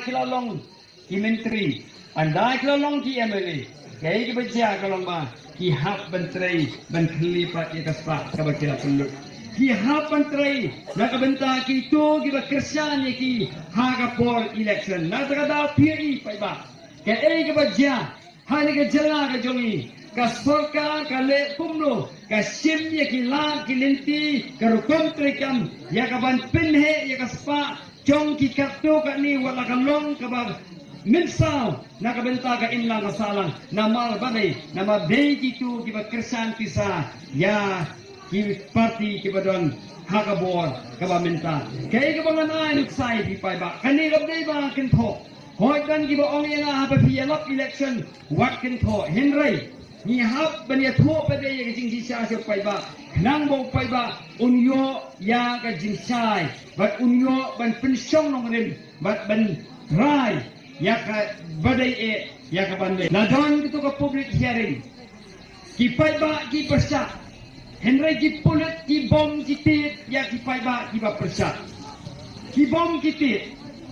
kilalong ki menteri, anda kilalong ki MLA, kaya ki baca kalau ba ki hap menteri ban khalifa ki kaspa ka bakila pulut. Ki hap menteri nak benta ki tu ki bekerja ni ki ha por election. Nak ada PI pai ba. Kaya ki baca hani ke jela ka jongi. Ka sorka ka le pumno ka sim ye ki la ki lenti ka rukom trekam ya ka ban pinhe ya ka spa chong ki kapto ka ni wala ka long ka ba minsal na ka benta ka inlang ka salang na mal bagay na mabay ki tu ki ba kersan pisa ya ki party ki ba don hakabor ka ba menta kay ka ba nga na sai di pa ba kani ka ba kin tho hoy kan ki ba ong ya ha pa fielop election wat kin tho henry ni hap bania tho pa de ye jing ji sha se pai ba nang bo pai ba unyo ya ka jing sai bat unyo ban pensiong nong rim bat ban rai ya ka badai e ya ka ban na don gitu ka public hearing ki pai ba ki persa henry ki pulit ki bom ki tit ya ki pai ba ki ba persa ki bom ki tit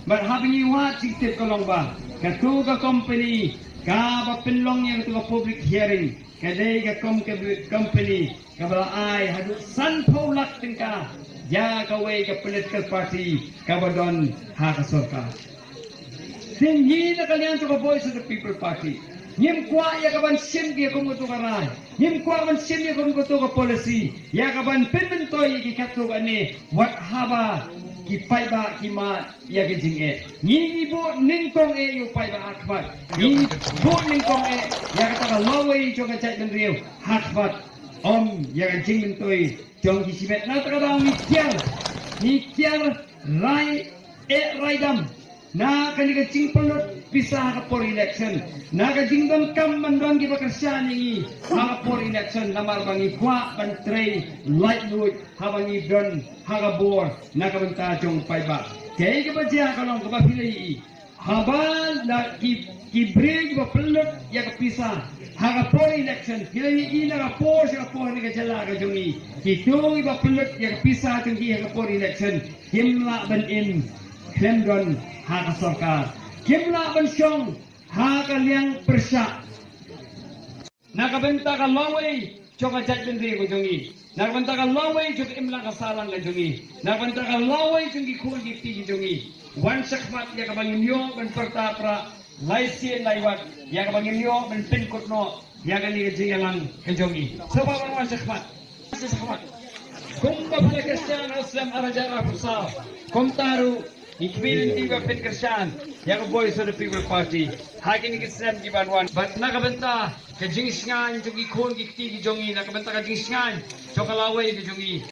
bat habingi wa ki tit kolong ba ka tu ka company ka penlong yang tu public hearing kadai ka company ka balai hadu san paulak tingka ya ka way ka political party ka badon ha ka sorka tinggi na kalian tu ka voice of the people party nyim kwa ya ka ban sim dia kung tu ka rai nyim kwa ban sim dia kung tu ka policy ya ka ban pinbentoy ki katlo ani what haba ki pai ba ki ma ya ke jing e ni bo ning kong e yu pai ba akbat ni bo ning kong e ya ka ta lawai jo ka chai ben riu hakbat om ya ka jing toy jong ki sibet na ta ka dang ni kiang rai e raidam na ka ni ka jing pelot bisa ka por election na ka jing don kam mandon ki bakarsa ni ha por election na marbangi kwa ban trei light load habangi don hagabor nakabenta jong paiba kay ka baja kalong ka bapilai habal na ki bridge ba pelot ya ka pisa hagapor election pilai ina ka por sa por ni ka jala ka jongi ki tu ba pelot ya ka pisa jong ki hagapor election himla ban in klemdon ha ka sarkar himla ban syong ha ka liang persa nakabenta ka laway choka chat bendri ko jongi nakabenta ka laway chok imlang ka salang ka jongi nakabenta ka laway jongi khul ki ti jongi wan sakmat ya ka bangimyo ban pertapra laisi laiwat ya ka bangimyo ban pinkot no ya ka ni jingalang ka jongi so ba wan sakmat kum ba pala kristian aslam arajara pusa kum taru ikbilin tiba pen kersan ya ka voice of the people party hakin ni kisam di banwan bat nakabenta ka jingsngan jongi khul ki ti jongi nakabenta ka jingsngan chokalaway ka jongi